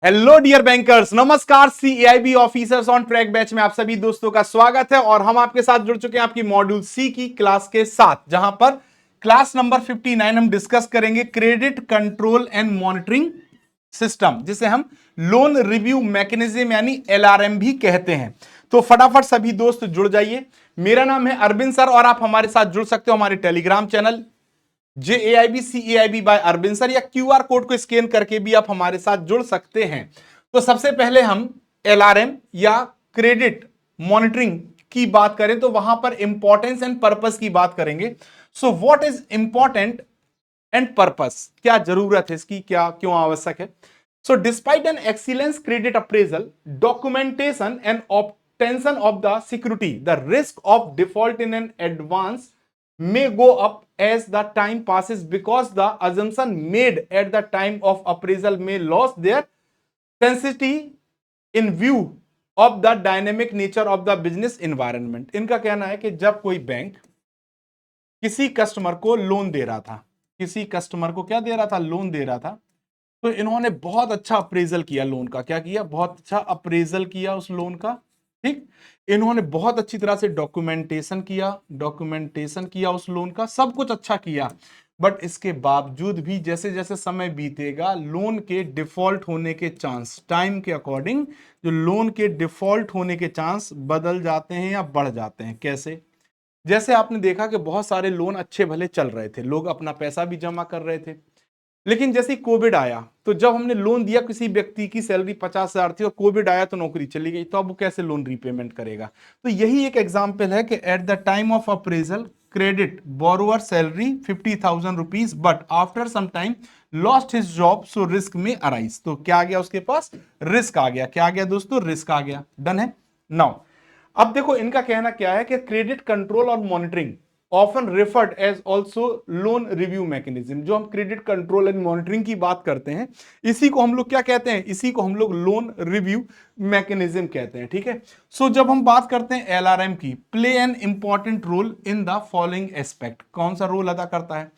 Hello dear bankers, नमस्कार। सीएआईबी officers on track batch में आप सभी दोस्तों का स्वागत है और हम आपके साथ जुड़ चुके हैं आपकी मॉड्यूल सी की क्लास के साथ, जहां पर क्लास नंबर 59 हम डिस्कस करेंगे credit control and monitoring system, जिसे हम लोन रिव्यू मैकेनिज्म यानी एलआरएम भी कहते हैं। तो फटाफट सभी दोस्त जुड़ जाइए। मेरा नाम है अरविंद सर और आप हमारे साथ जुड़ सकते हो हमारे Telegram channel JAIB by Arvind sir, या QR कोड को स्कैन करके भी आप हमारे साथ जुड़ सकते हैं। तो सबसे पहले हम LRM या क्रेडिट मॉनिटरिंग की बात करें तो वहां पर इंपॉर्टेंस एंड पर्पस की बात करेंगे। So what is important and purpose, क्या जरूरत है इसकी, क्या क्यों आवश्यक है। So despite an excellence credit appraisal, documentation and obtention of the security, the risk of default in an advance may go up as the time passes because the assumption made at the time of appraisal may lose their sensitivity in view of the dynamic nature of the business environment। इनका कहना है कि जब कोई bank किसी customer को loan दे रहा था, किसी कस्टमर को क्या दे रहा था, लोन दे रहा था, तो इन्होंने बहुत अच्छा अप्रेजल किया लोन का। क्या किया? बहुत अच्छा अप्रेजल किया उस लोन का। ठीक, इन्होंने बहुत अच्छी तरह से डॉक्यूमेंटेशन किया उस लोन का, सब कुछ अच्छा किया। बट इसके बावजूद भी जैसे जैसे समय बीतेगा, लोन के डिफॉल्ट होने के चांस, टाइम के अकॉर्डिंग जो लोन के डिफॉल्ट होने के चांस बदल जाते हैं या बढ़ जाते हैं। कैसे? जैसे आपने देखा कि बहुत सारे लोन अच्छे भले चल रहे थे, लोग अपना पैसा भी जमा कर रहे थे, लेकिन जैसे कोविड आया तो जब हमने लोन दिया, किसी व्यक्ति की सैलरी 50,000 थी और कोविड आया तो नौकरी चली गई, तो अब वो कैसे लोन रीपेमेंट करेगा? तो यही एक एग्जांपल है कि at the time of appraisal credit borrower salary 50,000 rupees, but after some time lost his job, so risk में अराइज। तो क्या आ गया उसके पास? रिस्क आ गया। क्या आ गया दोस्तों? रिस्क आ गया। डन है। नाउ अब देखो इनका कहना क्या है कि क्रेडिट कंट्रोल और monitoring often referred as also loan review mechanism. जो हम क्रेडिट कंट्रोल एंड मॉनिटरिंग की बात करते हैं, इसी को हम लोग क्या कहते हैं? इसी को हम लोग लोन रिव्यू मैकेनिज्म कहते हैं। ठीक है। सो जब हम बात करते हैं एलआरएम की, play an important role in the following aspect. कौन सा रोल अदा करता है?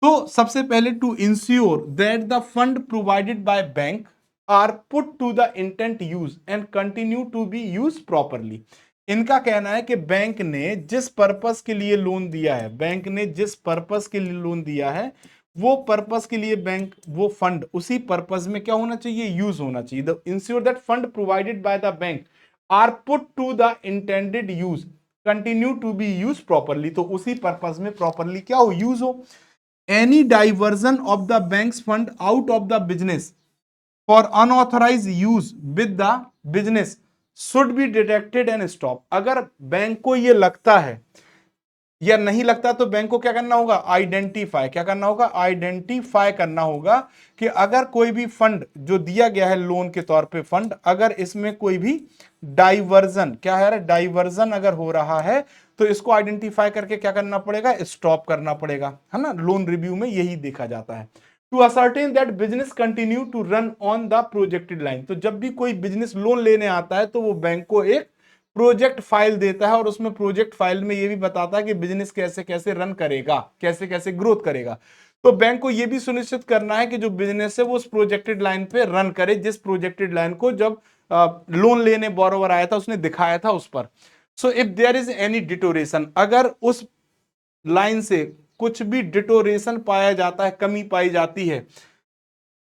तो सबसे पहले, to ensure that the fund provided by bank are put to the intent use and continue to be use properly. इनका कहना है कि बैंक ने जिस पर्पस के लिए लोन दिया है, बैंक ने जिस पर्पस के लिए लोन दिया है, वो पर्पस के लिए बैंक, वो फंड उसी पर्पस में क्या होना चाहिए? यूज होना चाहिए। The ensure that fund provided by the bank are put to the intended use continue to be use properly. तो उसी पर्पस में प्रॉपरली क्या हो? यूज हो। Any diversion of the bank's fund out of the business for unauthorized use with the business should be detected and stopped। अगर bank को ये लगता है या नहीं लगता तो बैंक को क्या करना होगा? आइडेंटिफाई। क्या करना होगा? आइडेंटिफाई करना होगा कि अगर कोई भी फंड जो दिया गया है लोन के तौर पे फंड, अगर इसमें कोई भी डाइवर्जन, क्या है, डाइवर्जन अगर हो रहा है, तो इसको आइडेंटिफाई करके क्या करना पड़ेगा? स्टॉप करना पड़ेगा, है ना। लोन रिव्यू में यही देखा जाता है। To ascertain that business continue to run on the projected line. तो जब भी कोई बिजनेस लोन लेने आता है तो वो बैंक को एक प्रोजेक्ट फाइल देता है और उसमें प्रोजेक्ट फाइल में यह भी बताता है कि बिजनेस कैसे कैसे रन करेगा, कैसे कैसे ग्रोथ करेगा। तो बैंक को यह भी सुनिश्चित करना है कि जो बिजनेस है वो उस प्रोजेक्टेड लाइन पे रन करे, जिस प्रोजेक्टेड लाइन को जब लोन लेने बोरोवर आया था उसने दिखाया था उस पर। So if there is any deterioration, अगर उस लाइन से कुछ भी डिटोरेशन पाया जाता है, कमी पाई जाती है,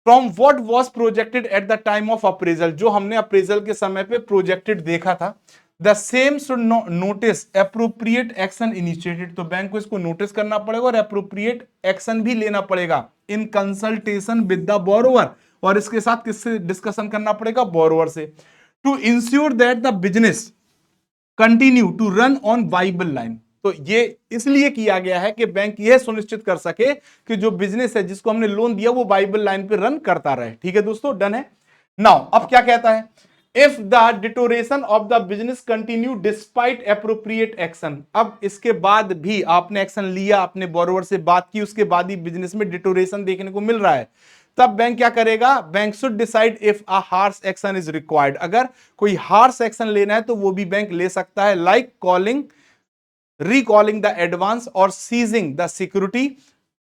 from what was projected at the time of appraisal, जो हमने अप्रेजल के समय पे प्रोजेक्टेड देखा था, the same should notice appropriate action initiated. तो बैंक को इसको नोटिस करना पड़ेगा और एप्रोप्रिएट एक्शन भी लेना पड़ेगा in consultation with the borrower. और इसके साथ किससे डिस्कशन करना पड़ेगा? बोरोवर से। To ensure that the business continue to run on viable line. तो ये इसलिए किया गया है कि बैंक यह सुनिश्चित कर सके कि जो बिजनेस है जिसको हमने लोन दिया वो वाइबल लाइन पे रन करता रहे। ठीक है दोस्तों, डन है। नाउ अब क्या कहता है? If the deterioration of the business continue despite appropriate action. अब इसके बाद भी आपने एक्शन लिया, आपने बोरोवर से बात की, उसके बाद ही बिजनेस में डिटोरेशन देखने को मिल रहा है, तब बैंक क्या करेगा? Bank should decide if a harsh action is required. अगर कोई हार्श एक्शन लेना है तो वो भी बैंक ले सकता है, like calling, recalling the advance और सीजिंग द सिक्योरिटी,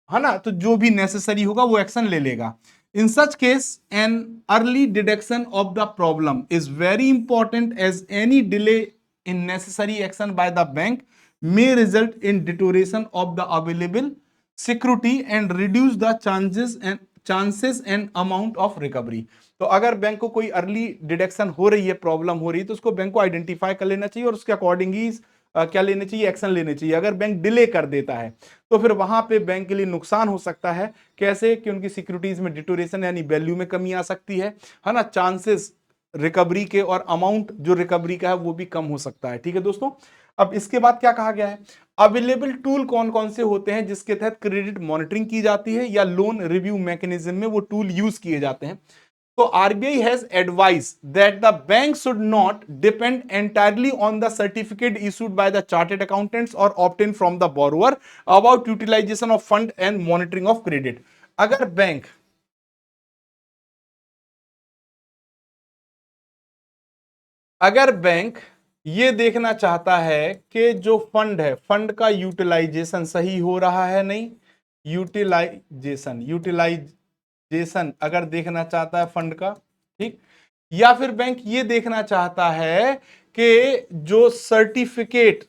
है ना। तो जो भी नेसेसरी होगा वो एक्शन ले लेगा। In such case, an early detection of the problem is very important, as any delay in necessary action by the bank may result in deterioration of the available security and reduce the chances and amount of recovery. तो अगर bank को कोई early detection हो रही है, problem हो रही है, तो उसको बैंक को आइडेंटिफाई कर लेना चाहिए और उसके अकॉर्डिंग ही क्या लेने चाहिए, एक्शन लेने चाहिए। अगर बैंक डिले कर देता है तो फिर वहां पे बैंक के लिए नुकसान हो सकता है। कैसे कि उनकी सिक्योरिटीज में डिटोरेशन यानी वैल्यू में कमी आ सकती है ना, चांसेस रिकवरी के और अमाउंट जो रिकवरी का है वो भी कम हो सकता है। ठीक है दोस्तों, अब इसके बाद क्या कहा गया है, अवेलेबल टूल कौन कौन से होते हैं जिसके तहत क्रेडिट मॉनिटरिंग की जाती है या लोन रिव्यू मैकेनिज्म में वो टूल यूज किए जाते हैं। So RBI has advised that the bank should not depend entirely on the certificate issued by the chartered accountants or obtained from the borrower about utilization of fund and monitoring of credit. अगर bank ये देखना चाहता है कि जो fund है, fund का utilisation सही हो रहा है नहीं, यूटिलाइजेशन अगर देखना चाहता है फंड का, ठीक, या फिर बैंक ये देखना चाहता है कि जो सर्टिफिकेट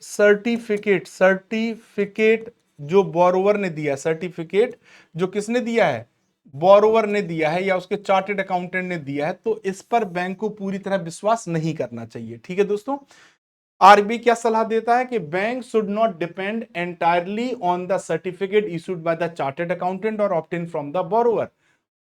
जो बोरोवर ने दिया, सर्टिफिकेट जो किसने दिया है, बोरोवर ने दिया है या उसके चार्टेड अकाउंटेंट ने दिया है, तो इस पर बैंक को पूरी तरह विश्वास नहीं करना चाहिए। ठीक है दोस्तों, आरबीआई क्या सलाह देता है कि bank should not depend entirely on the certificate issued by the chartered accountant और ऑब्टेन फ्रॉम द बोरोवर।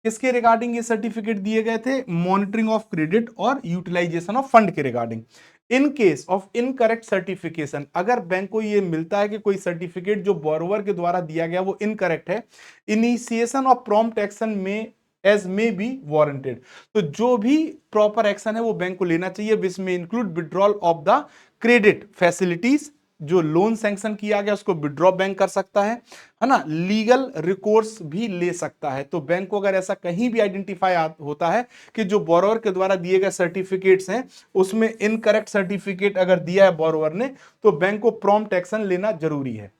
किसके रिगार्डिंग ये सर्टिफिकेट दिए गए थे, मॉनिटरिंग ऑफ क्रेडिट और यूटिलाइजेशन ऑफ फंड के regarding. In case of incorrect certification, अगर bank को ये मिलता है कि कोई सर्टिफिकेट जो बोरोवर के द्वारा दिया गया वो इनकरेक्ट है, इनिशिएशन ऑफ प्रॉम्प्ट एक्शन में एज मे बी वारंटेड। तो जो भी प्रॉपर एक्शन है वो बैंक को लेना चाहिए, विच में include withdrawal of the credit facilities, जो लोन सैंक्शन किया गया उसको विड्रॉ बैंक कर सकता है ना, लीगल रिकोर्स भी ले सकता है। तो बैंक को अगर ऐसा कहीं भी आइडेंटिफाई होता है कि जो बोरोवर के द्वारा दिए गए सर्टिफिकेट्स हैं उसमें इनकरेक्ट सर्टिफिकेट अगर दिया है बोरोवर ने, तो बैंक को प्रॉम्प्ट एक्शन लेना जरूरी है।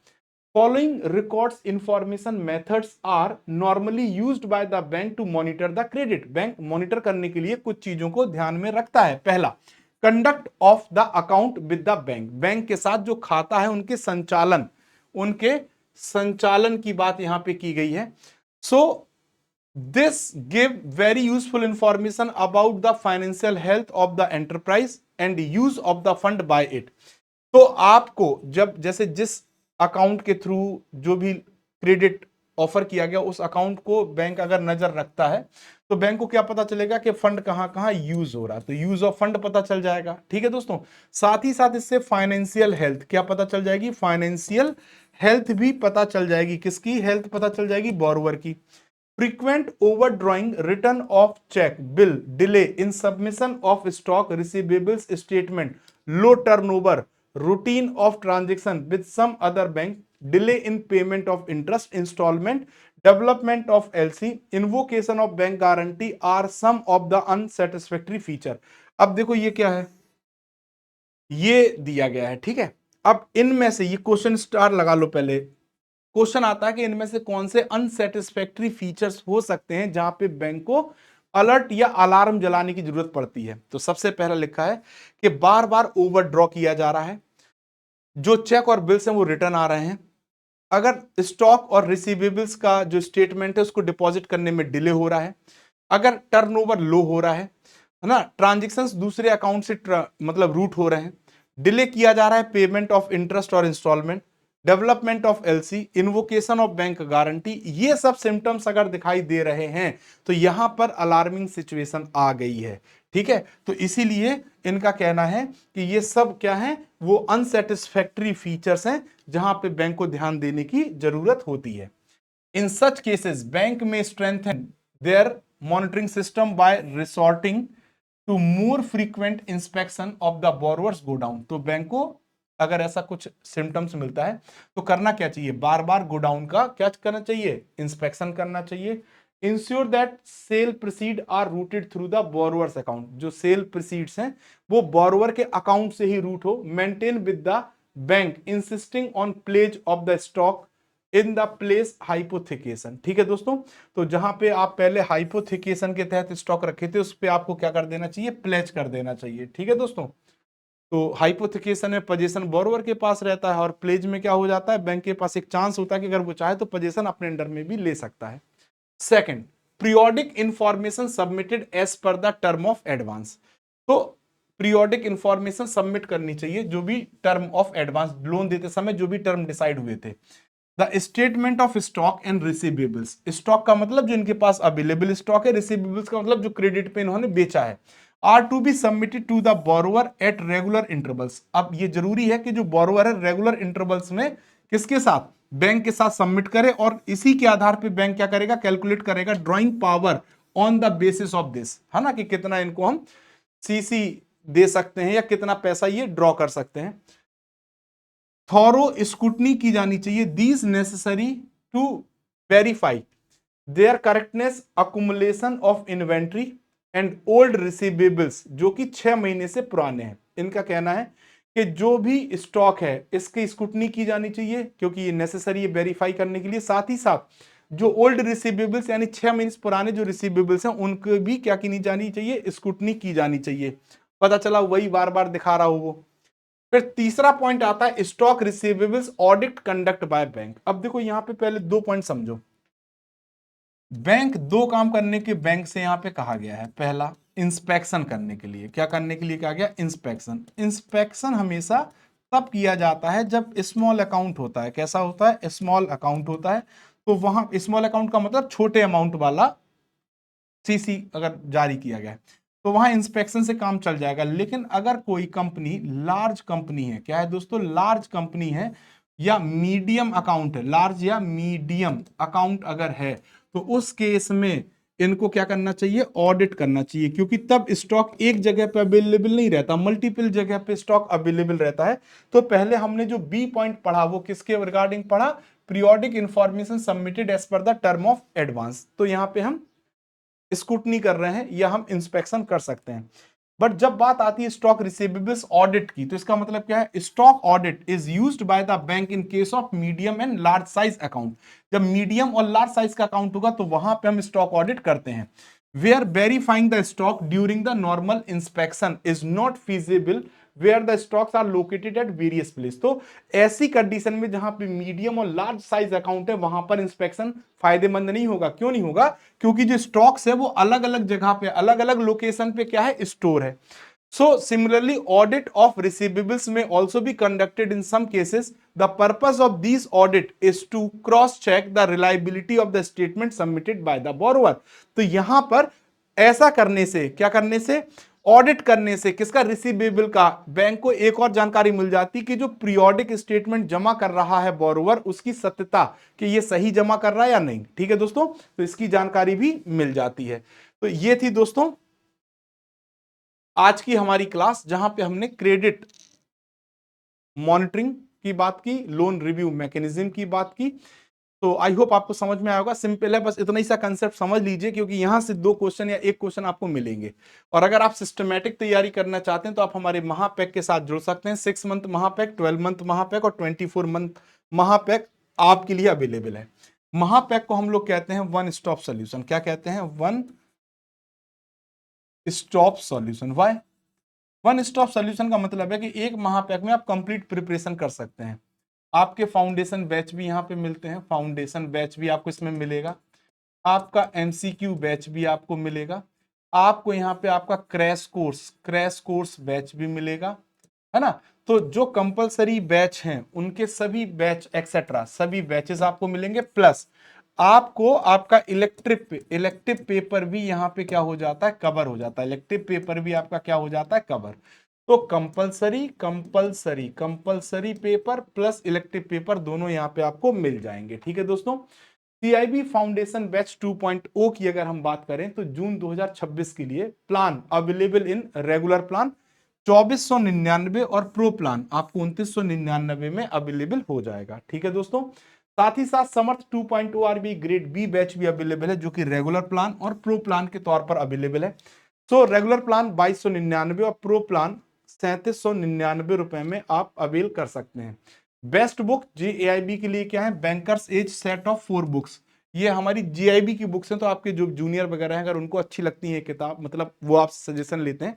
Following records information methods are normally used by the bank to monitor the credit. Bank monitor करने के लिए कुछ चीजों को ध्यान में रखता है। पहला, conduct of the account with the bank, bank के साथ जो खाता है उनके संचालन की बात यहां पे की गई है। So this give very useful information about the financial health of the enterprise and use of the fund by it. तो आपको जब जैसे जिस अकाउंट के थ्रू जो भी क्रेडिट ऑफर किया गया उस अकाउंट को बैंक अगर नजर रखता है तो बैंक को क्या पता चलेगा कि फंड कहां कहां यूज हो रहा है, तो यूज ऑफ फंड पता चल जाएगा। ठीक है दोस्तों, साथ ही साथ इससे फाइनेंशियल हेल्थ क्या पता चल जाएगी, फाइनेंशियल हेल्थ भी पता चल जाएगी। किसकी हेल्थ पता चल जाएगी, बोरोवर की। Frequent overdrawing, return of cheque, bill, delay in submission of stock receivables statement, low turnover, routine of transaction with some other bank, delay in payment of interest installment, development of LC, invocation of bank guarantee are some of the unsatisfactory feature। अब देखो ये क्या है, ये दिया गया है, ठीक है। अब इनमें से ये क्वेश्चन स्टार लगा लो, पहले क्वेश्चन आता है कि इनमें से कौन से अनसेटिस्फैक्टरी फीचर्स हो सकते हैं जहां पे बैंक को अलर्ट या अलार्म जलाने की जरूरत पड़ती है। तो सबसे पहला लिखा है कि बार बार ओवरड्रॉ किया जा रहा है, जो चेक और बिल्स हैं वो रिटर्न आ रहे हैं, अगर स्टॉक और रिसीवेबल्स का जो स्टेटमेंट है उसको डिपॉजिट करने में डिले हो रहा है, अगर टर्नओवर लो हो रहा है ना, ट्रांजैक्शंस दूसरे अकाउंट से मतलब रूट हो रहे हैं, डिले किया जा रहा है पेमेंट ऑफ इंटरेस्ट और installment, development of LC, invocation of bank guarantee, ये सब सिम्टम्स अगर दिखाई दे रहे हैं तो यहां पर अलार्मिंग सिचुएशन आ गई है। ठीक है, तो इसीलिए इनका कहना है कि ये सब क्या है, वो अनसेटिस्फैक्टरी फीचर्स हैं जहां पे बैंक को ध्यान देने की जरूरत होती है। इन सच केसेस बैंक में strengthen their monitoring system by resorting to more frequent inspection of the borrowers go down. तो बैंक को अगर ऐसा कुछ सिम्टम्स मिलता है तो करना क्या चाहिए, बार बार गोडाउन का क्या करना चाहिए, इंस्पेक्शन करना चाहिए। Ensure that sale proceed are routed through the borrowers account, जो सेल प्रोसीड्स हैं वो बोरोवर के अकाउंट से ही रूट हो। Maintain with the bank insisting on pledge of the stock in the place hypothecation. ठीक है दोस्तों, तो जहां पे आप पहले हाइपोथिकेशन के तहत स्टॉक रखे थे उस पे आपको क्या कर देना चाहिए, प्लेज कर देना चाहिए। ठीक है दोस्तों, तो हाइपोथिकेशन में पोजीशन बोरोवर के पास रहता है और प्लेज में क्या हो जाता है, बैंक के पास एक चांस होता है कि अगर वो चाहे तो पोजीशन अपने अंडर में भी ले सकता है। Second, periodic information submitted as per the term of advance. तो पीरियोडिक इंफॉर्मेशन सबमिट करनी चाहिए जो भी टर्म ऑफ एडवांस, लोन देते समय जो भी टर्म डिसाइड हुए थे। The statement of stock and receivables, stock का मतलब जो इनके पास अवेलेबल स्टॉक है, रिसीवेबल्स का मतलब जो क्रेडिट पे इन्होंने बेचा है, are to be submitted to the borrower at regular intervals. अब ये जरूरी है कि जो बोरोवर है रेगुलर इंटरवल्स में किसके साथ, बैंक के साथ सबमिट करे, और इसी के आधार पे बैंक क्या करेगा, कैलकुलेट करेगा drawing power on the basis of this, है ना, कि कितना इनको हम सीसी दे सकते हैं या कितना पैसा ये ड्रॉ कर सकते हैं। थॉरो स्क्रूटनी की जानी चाहिए, these necessary to verify their correctness, accumulation of inventory and old receivables, जो कि 6 महीने से पुराने हैं। इनका कहना है कि जो भी स्टॉक है इसकी स्क्रूटनी की जानी चाहिए क्योंकि ये नेसेसरी है वेरीफाई करने के लिए। साथ ही साथ जो ओल्ड रिसीवेबल्स यानी 6 महीने से पुराने जो रिसीवेबल्स हैं उनको भी क्या की जानी चाहिए, स्क्रूटनी की जानी चाहिए। पता चला वही बार बार दिखा रहा हूं वो। फिर तीसरा पॉइंट आता है stock receivables audit conduct by bank. अब देखो यहां पे पहले 2 पॉइंट समझो। बैंक 2 काम करने के बैंक से यहां पे कहा गया है। पहला, इंस्पेक्शन करने के लिए, क्या करने के लिए कहा गया, इंस्पेक्शन। इंस्पेक्शन हमेशा तब किया जाता है जब स्मॉल अकाउंट होता है। कैसा होता है, स्मॉल अकाउंट होता है। तो वहां स्मॉल अकाउंट का मतलब छोटे अमाउंट वाला सीसी अगर जारी किया गया है तो वहां इंस्पेक्शन से काम चल जाएगा। लेकिन अगर कोई कंपनी लार्ज कंपनी है, क्या है दोस्तों, लार्ज कंपनी है या मीडियम अकाउंट है, लार्ज या मीडियम अकाउंट अगर है, तो उस केस में इनको क्या करना चाहिए, ऑडिट करना चाहिए, क्योंकि तब स्टॉक एक जगह पे अवेलेबल नहीं रहता, मल्टीपल जगह पे स्टॉक अवेलेबल रहता है। तो पहले हमने जो बी पॉइंट पढ़ा वो किसके रिगार्डिंग पढ़ा, periodic information submitted as per the term of advance. तो यहां पे हम स्क्रूटनी कर रहे हैं या हम इंस्पेक्शन कर सकते हैं। बट जब बात आती है स्टॉक रिसीवेबल्स ऑडिट की, तो इसका मतलब क्या है, stock audit is used by the bank in case of medium and large size account. जब मीडियम और लार्ज साइज का अकाउंट होगा तो वहां पे हम स्टॉक ऑडिट करते हैं। Where verifying the stock during the normal inspection is not feasible where the stocks are located at various place. तो ऐसी कंडीशन में जहां पे मीडियम और लार्ज साइज अकाउंट है वहां पर इंस्पेक्शन फायदेमंद नहीं होगा। क्यों नहीं होगा, क्योंकि जो स्टॉक्स है वो अलग अलग जगह पे, अलग अलग लोकेशन पे क्या है, स्टोर है। So similarly, audit of receivables may also be conducted in some cases. The purpose of these audit is to cross-check the reliability of the statement submitted by the borrower. तो यहां पर ऐसा करने से, क्या करने से, ऑडिट करने से किसका, रिसीवेबल का, बैंक को एक और जानकारी मिल जाती कि जो पीरियोडिक स्टेटमेंट जमा कर रहा है बोरोवर उसकी सत्यता, कि ये सही जमा कर रहा है या नहीं। ठीक है दोस्तों, तो इसकी जानकारी भी मिल जाती है। तो ये थी दोस्तों आज की हमारी क्लास जहां पे हमने क्रेडिट मॉनिटरिंग की बात की, लोन रिव्यू मैकेनिज्म की बात की। तो आई होप आपको समझ में आया होगा। सिंपल है, बस इतना ही सा कंसेप्ट समझ लीजिए क्योंकि यहां से 2 क्वेश्चन या 1 क्वेश्चन आपको मिलेंगे। और अगर आप सिस्टमैटिक तैयारी करना चाहते हैं तो आप हमारे महापैक के साथ जुड़ सकते हैं। 6 मंथ महापैक, 12 मंथ महापैक और 24 मंथ महापैक आपके लिए अवेलेबल है। महापैक को हम लोग कहते हैं वन स्टॉप सोल्यूशन। क्या कहते हैं, one stop solution. Why, one stop solution का मतलब है कि एक महापैक में आप कंप्लीट प्रिपरेशन कर सकते हैं। आपके फाउंडेशन बैच भी यहाँ पे मिलते हैं, फाउंडेशन बैच भी आपको इसमें मिलेगा, आपका एमसीक्यू बैच भी आपको मिलेगा, आपको यहाँ पे आपका क्रैश कोर्स बैच भी मिलेगा, है ना। तो जो कंपलसरी बैच हैं उनके सभी बैच एक्सेट्रा सभी बैचेस आपको मिलेंगे। प्लस आपको आपका इलेक्टिव पेपर भी यहाँ पे क्या हो जाता है, कवर हो जाता है। इलेक्टिव पेपर भी आपका क्या हो जाता है, कवर। तो compulsory paper plus elective paper दोनों यहाँ पे आपको मिल जाएंगे। ठीक है दोस्तों, सीआईबी फाउंडेशन बैच 2.0 की अगर हम बात करें तो जून 2026 के लिए plan available in regular plan 2499 और प्रो प्लान आपको 2999 में अवेलेबल हो जाएगा। ठीक है दोस्तों, साथ ही साथ समर्थ 2.0 आरबी ग्रेड बी बैच भी अवेलेबल है जो कि रेगुलर प्लान और प्रो प्लान के तौर पर अवेलेबल है। सो रेगुलर प्लान 2299 और प्रो प्लान 3799 रुपए में आप अवेल कर सकते हैं। बेस्ट बुक JAIB के लिए क्या है, bankers as set of 4 books. ये हमारी JIB की बुक्स हैं, तो आपके जो जूनियर वगैरह हैं अगर उनको अच्छी लगती है किताब, मतलब वो आप सजेशन लेते हैं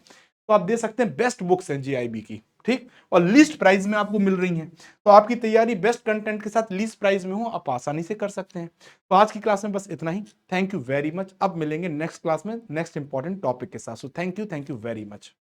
तो आप दे सकते हैं, बेस्ट बुक्स हैं JIB की, ठीक, और लीस्ट प्राइस में आपको मिल रही हैं। तो आपकी तैयारी बेस्ट कंटेंट के साथ लीस्ट प्राइस में हो, आप आसानी से कर सकते हैं। तो आज की क्लास में बस इतना ही। Thank you very much. अब मिलेंगे नेक्स्ट क्लास में नेक्स्ट इंपॉर्टेंट टॉपिक के साथ। So thank you very much.